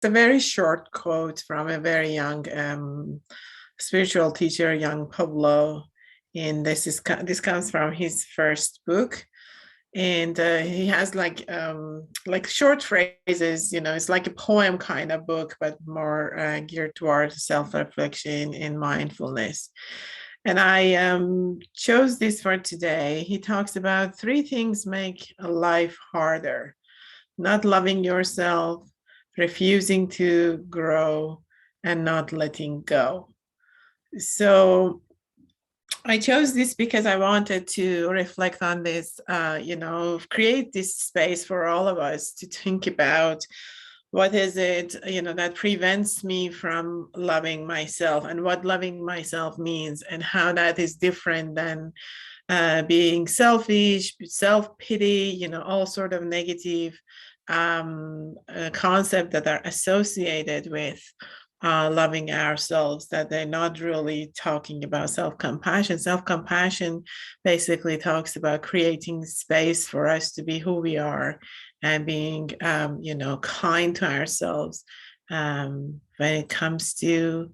a very short quote from a very young spiritual teacher, young Pablo. And this comes from his first book. And he has like short phrases, it's like a poem kind of book, but more geared towards self-reflection and mindfulness. And I chose this for today. He talks about three things make a life harder: not loving yourself, refusing to grow, and not letting go. So I chose this because I wanted to reflect on this, create this space for all of us to think about what is it, that prevents me from loving myself, and what loving myself means, and how that is different than being selfish, self-pity, all sort of negative concepts that are associated with loving ourselves, that they're not really talking about self-compassion. Self-compassion basically talks about creating space for us to be who we are, and being, kind to ourselves when it comes to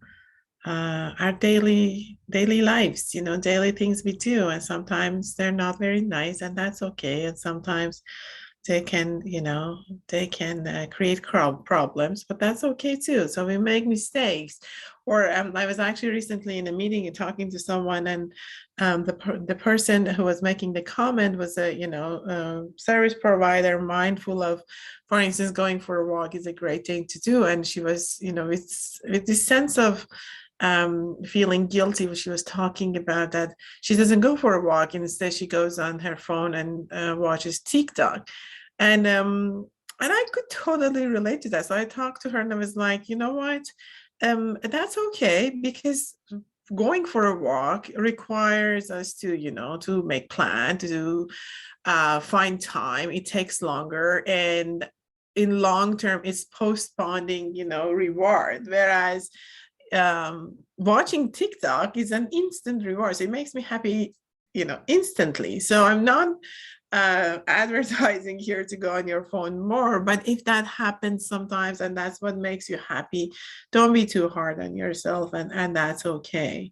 our daily lives, daily things we do. And sometimes they're not very nice, and that's okay. And sometimes they can, create problems, but that's okay too. So we make mistakes. Or I was actually recently in a meeting and talking to someone, and the person who was making the comment was a service provider, mindful of, for instance, going for a walk is a great thing to do. And she was, with this sense of feeling guilty when she was talking about that she doesn't go for a walk, and instead she goes on her phone and watches TikTok. And I could totally relate to that. So I talked to her and I was like, you know what? That's okay, because going for a walk requires us to, to make plan, to find time. It takes longer, and in long term, it's postponing, reward. Whereas watching TikTok is an instant reward. So it makes me happy, instantly. So I'm not advertising here to go on your phone more, but if that happens sometimes and that's what makes you happy, don't be too hard on yourself, and that's okay.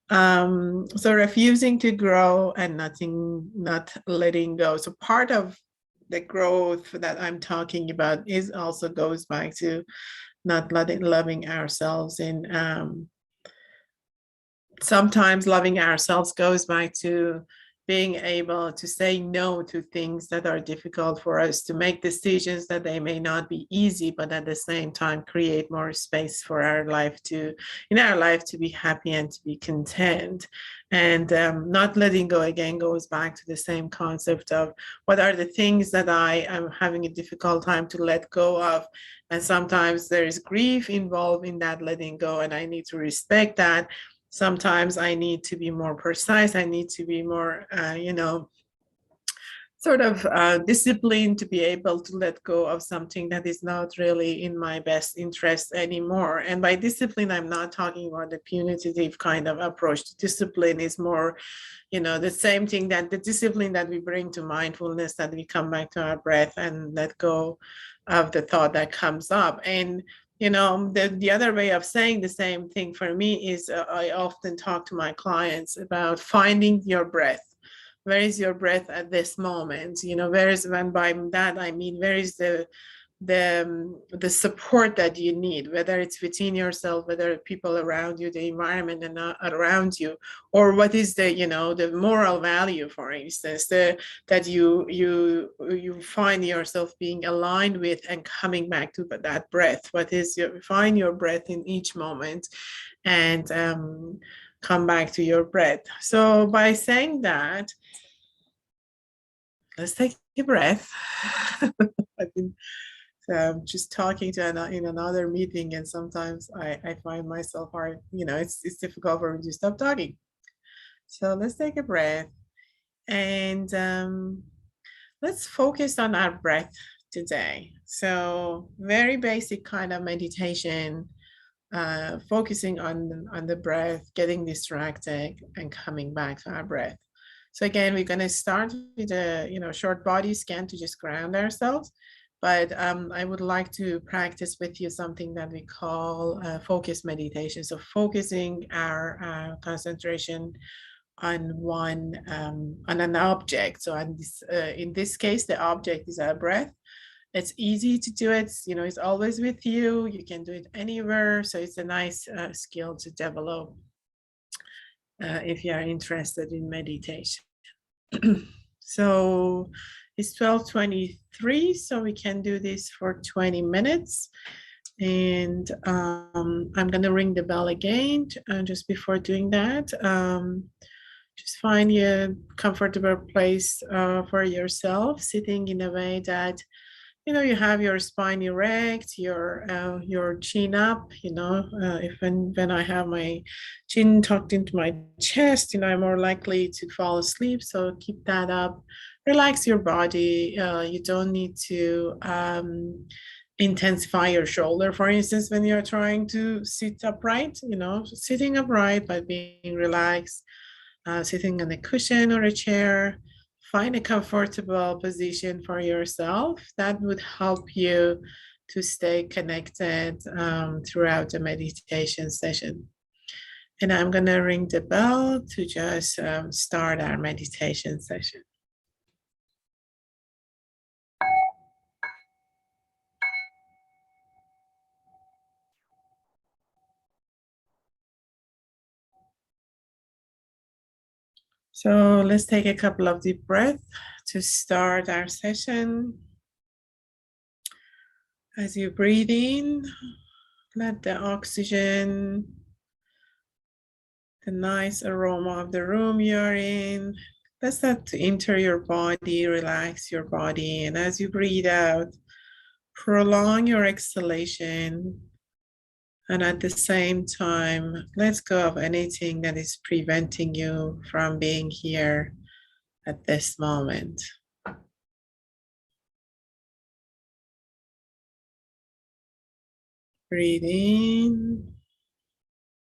So refusing to grow and not letting go. So part of the growth that I'm talking about is also goes back to not loving ourselves. And sometimes loving ourselves goes back to being able to say no to things that are difficult for us, to make decisions that they may not be easy, but at the same time create more space for our life to be happy and to be content. And not letting go, again, goes back to the same concept of what are the things that I am having a difficult time to let go of. And sometimes there is grief involved in that letting go, and I need to respect that. Sometimes I need to be more precise. I need to be more, sort of disciplined to be able to let go of something that is not really in my best interest anymore. And by discipline, I'm not talking about the punitive kind of approach. Discipline is more, the same thing, that the discipline that we bring to mindfulness, that we come back to our breath and let go of the thought that comes up. And the other way of saying the same thing for me is I often talk to my clients about finding your breath. Where is your breath at this moment? Where is, when by that I mean, where is the support that you need, whether it's within yourself, whether people around you, the environment and around you, or what is the moral value, for instance, that you find yourself being aligned with, and coming back to that breath. What is find your breath in each moment, and come back to your breath. So by saying that, let's take a breath. I've been just talking to in another meeting, and sometimes I find myself hard, it's difficult for me to stop talking. So let's take a breath, and let's focus on our breath today. So very basic kind of meditation, focusing on the breath, getting distracted, and coming back to our breath. So again, we're going to start with a short body scan to just ground ourselves. But I would like to practice with you something that we call focus meditation. So focusing our concentration on on an object. So in this case, the object is our breath. It's easy to do it. It's always with you. You can do it anywhere. So it's a nice skill to develop if you are interested in meditation. So it's 12:23, so we can do this for 20 minutes. And I'm going to ring the bell again. Just before doing that, just find a comfortable place for yourself, sitting in a way that you have your spine erect, your chin up. If when I have my chin tucked into my chest, I'm more likely to fall asleep. So keep that up. Relax your body. You don't need to intensify your shoulder, for instance, when you're trying to sit upright. Sitting upright by being relaxed, sitting on a cushion or a chair. Find a comfortable position for yourself. That would help you to stay connected throughout the meditation session. And I'm going to ring the bell to just start our meditation session. So let's take a couple of deep breaths to start our session. As you breathe in, let the oxygen, the nice aroma of the room you're in, let that enter your body, relax your body. And as you breathe out, prolong your exhalation. And at the same time, let go of anything that is preventing you from being here at this moment. Breathe in,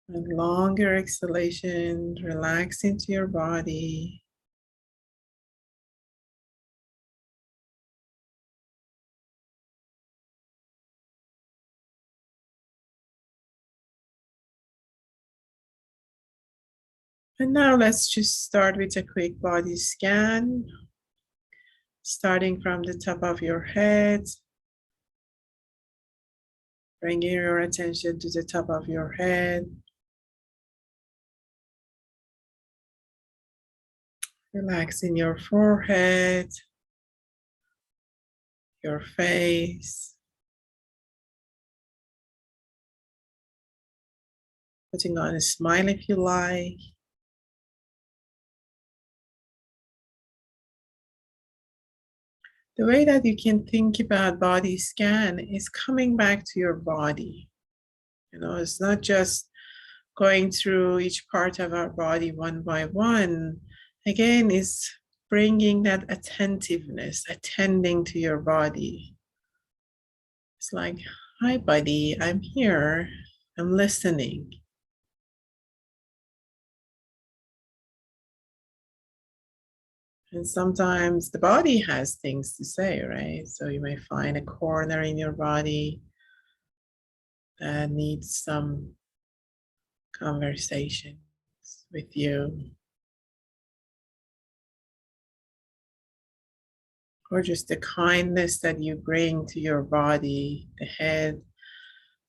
and longer exhalation, relax into your body. And now let's just start with a quick body scan, starting from the top of your head, bringing your attention to the top of your head. Relaxing your forehead, your face, putting on a smile if you like. The way that you can think about body scan is coming back to your body. It's not just going through each part of our body one by one. Again, it's bringing that attentiveness, attending to your body. It's like, hi, buddy, I'm here. I'm listening. And sometimes the body has things to say, right? So you may find a corner in your body that needs some conversations with you. Or just the kindness that you bring to your body, the head,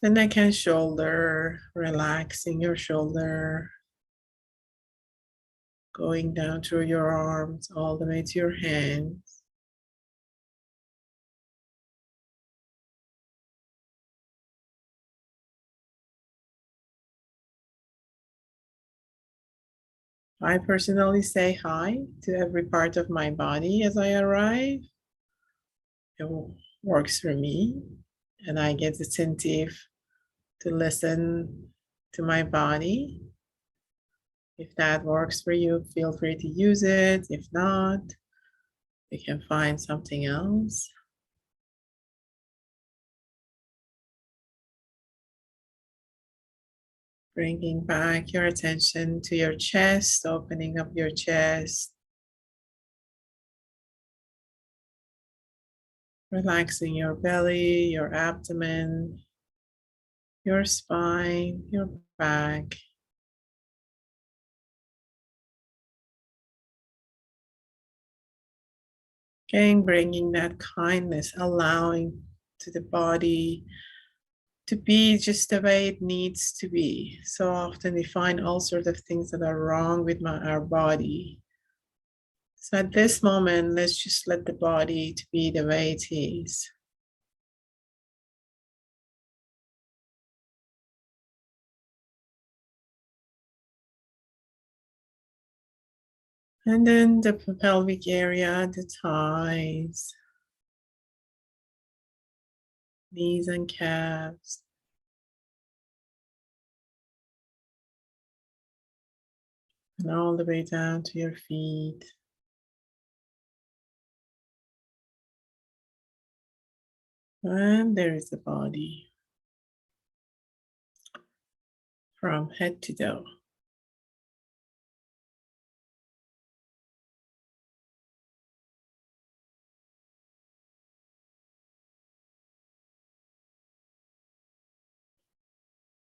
the neck and shoulder, relaxing your shoulder, going down through your arms all the way to your hands. I personally say hi to every part of my body as I arrive. It works for me, and I get attentive to listen to my body. If that works for you, feel free to use it. If not, you can find something else. Bringing back your attention to your chest, opening up your chest. Relaxing your belly, your abdomen, your spine, your back. Again, bringing that kindness, allowing to the body to be just the way it needs to be. So often we find all sorts of things that are wrong with our body. So at this moment, let's just let the body to be the way it is. And then the pelvic area, the thighs, knees and calves. And all the way down to your feet. And there is the body from head to toe.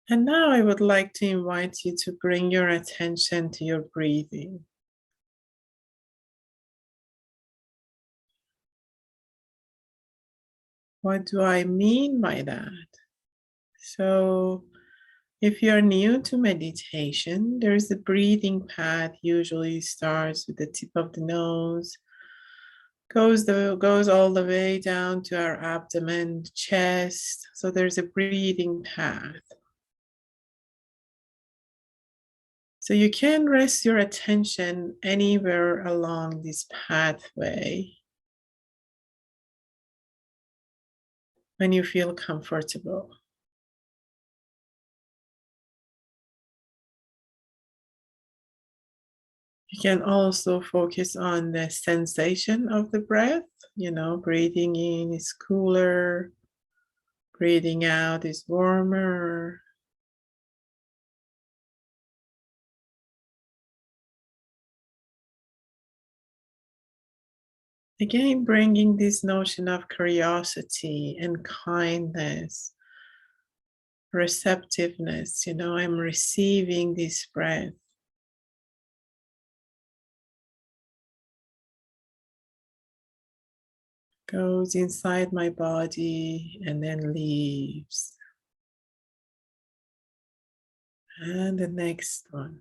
And now I would like to invite you to bring your attention to your breathing. What do I mean by that? So, if you're new to meditation, there's a breathing path usually starts with the tip of the nose, goes all the way down to our abdomen, chest. So there's a breathing path. So you can rest your attention anywhere along this pathway when you feel comfortable. You can also focus on the sensation of the breath. Breathing in is cooler, breathing out is warmer. Again, bringing this notion of curiosity and kindness, receptiveness. I'm receiving this breath. Goes inside my body and then leaves. And the next one.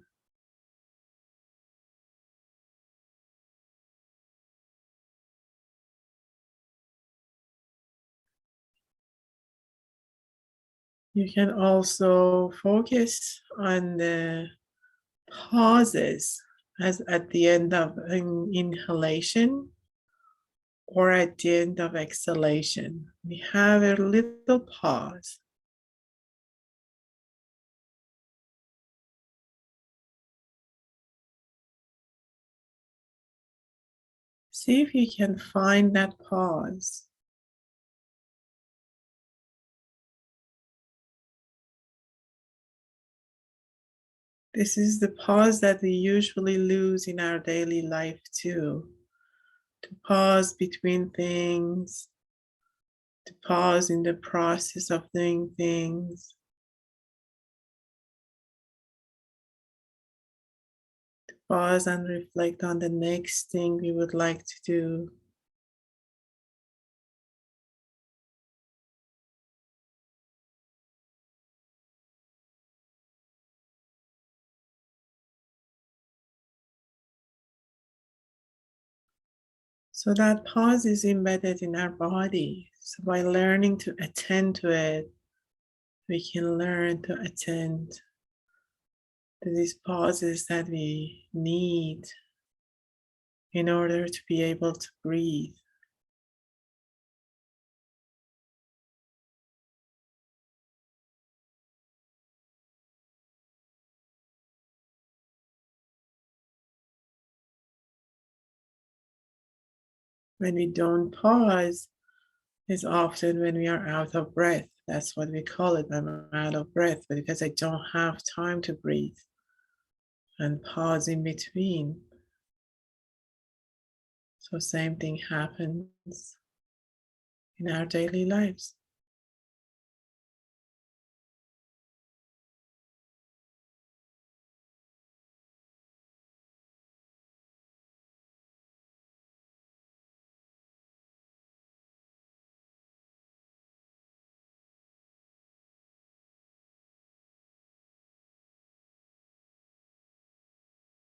You can also focus on the pauses as at the end of an inhalation or at the end of exhalation. We have a little pause. See if you can find that pause. This is the pause that we usually lose in our daily life too. To pause between things, to pause in the process of doing things, to pause and reflect on the next thing we would like to do. So that pause is embedded in our body. So by learning to attend to it, we can learn to attend to these pauses that we need in order to be able to breathe. When we don't pause, is often when we are out of breath. That's what we call it. I'm out of breath, but because I don't have time to breathe and pause in between. So same thing happens in our daily lives.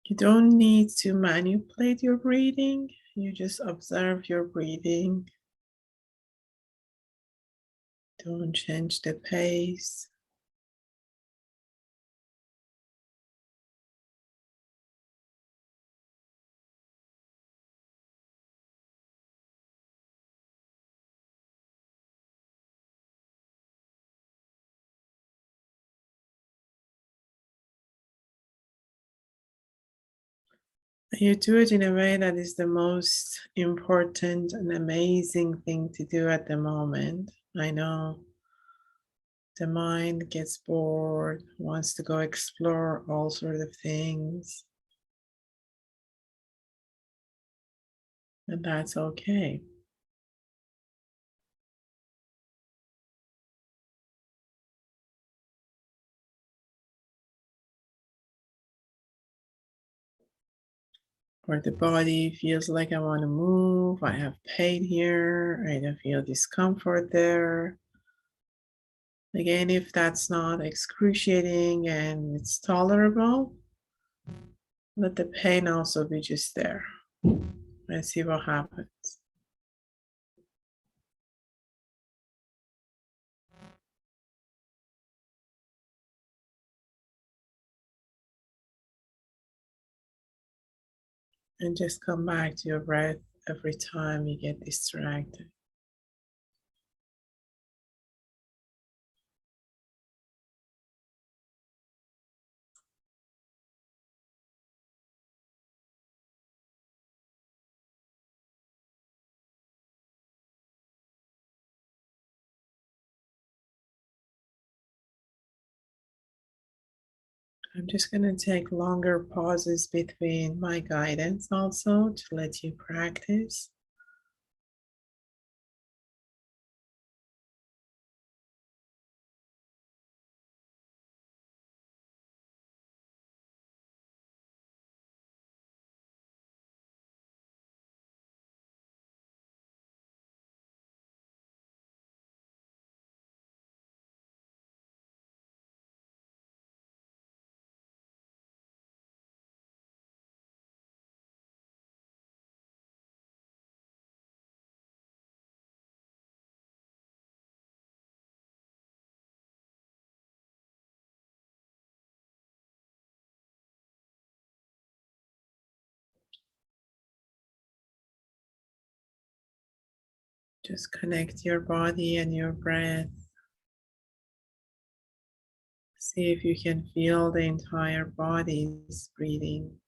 You don't need to manipulate your breathing. You just observe your breathing. Don't change the pace. You do it in a way that is the most important and amazing thing to do at the moment. I know the mind gets bored, wants to go explore all sorts of things, and that's okay. Or the body feels like I want to move, I have pain here, I don't feel discomfort there. Again, if that's not excruciating and it's tolerable, let the pain also be just there and see what happens. And just come back to your breath every time you get distracted. I'm just going to take longer pauses between my guidance also to let you practice. Just connect your body and your breath. See if you can feel the entire body's breathing.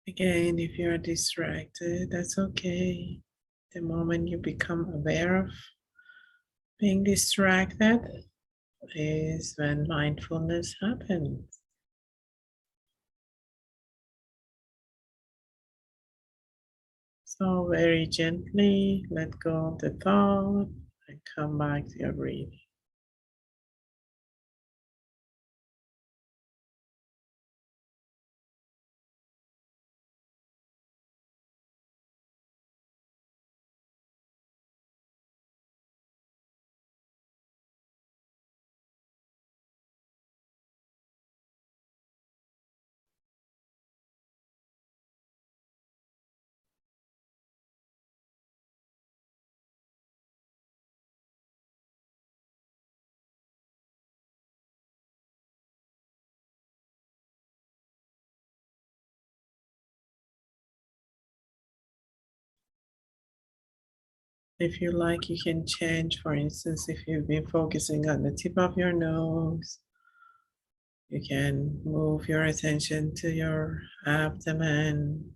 Again, if you're distracted, that's okay. The moment you become aware of being distracted is when mindfulness happens. So, very gently let go of the thought and come back to your breathing. If you like, you can change. For instance, if you've been focusing on the tip of your nose, you can move your attention to your abdomen.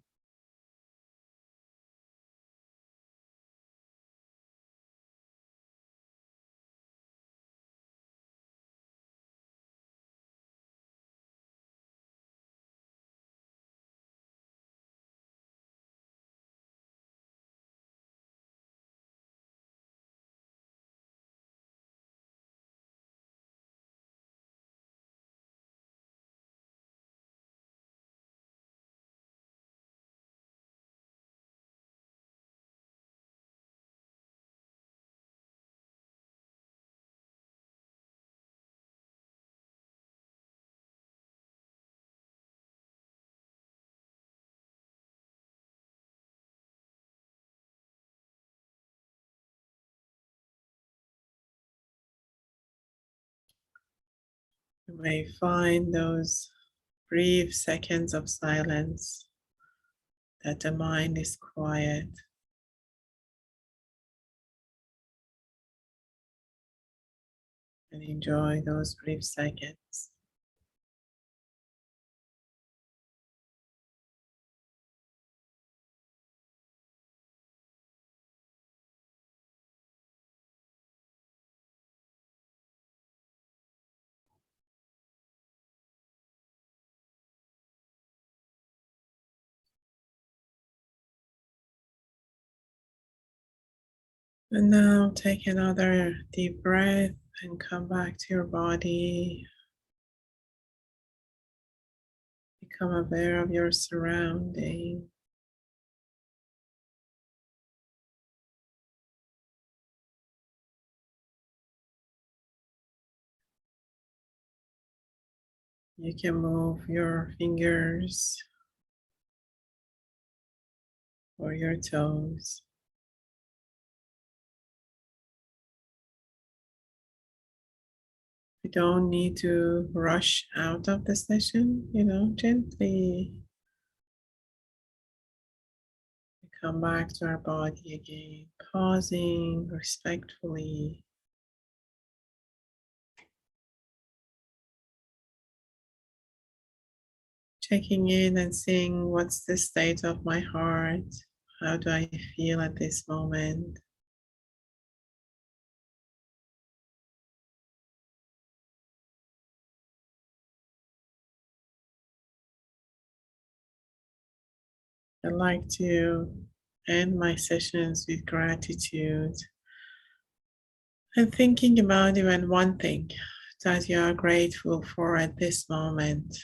You may find those brief seconds of silence that the mind is quiet, and enjoy those brief seconds. And now take another deep breath and come back to your body. Become aware of your surroundings. You can move your fingers or your toes. You don't need to rush out of the session, gently come back to our body again, pausing respectfully. Checking in and seeing what's the state of my heart. How do I feel at this moment? I like to end my sessions with gratitude and thinking about even one thing that you are grateful for at this moment.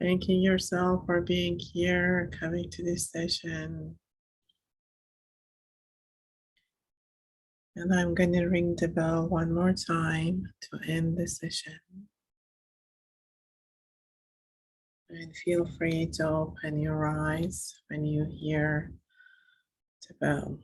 Thanking yourself for being here, coming to this session. And I'm going to ring the bell one more time to end the session. And feel free to open your eyes when you hear the bell.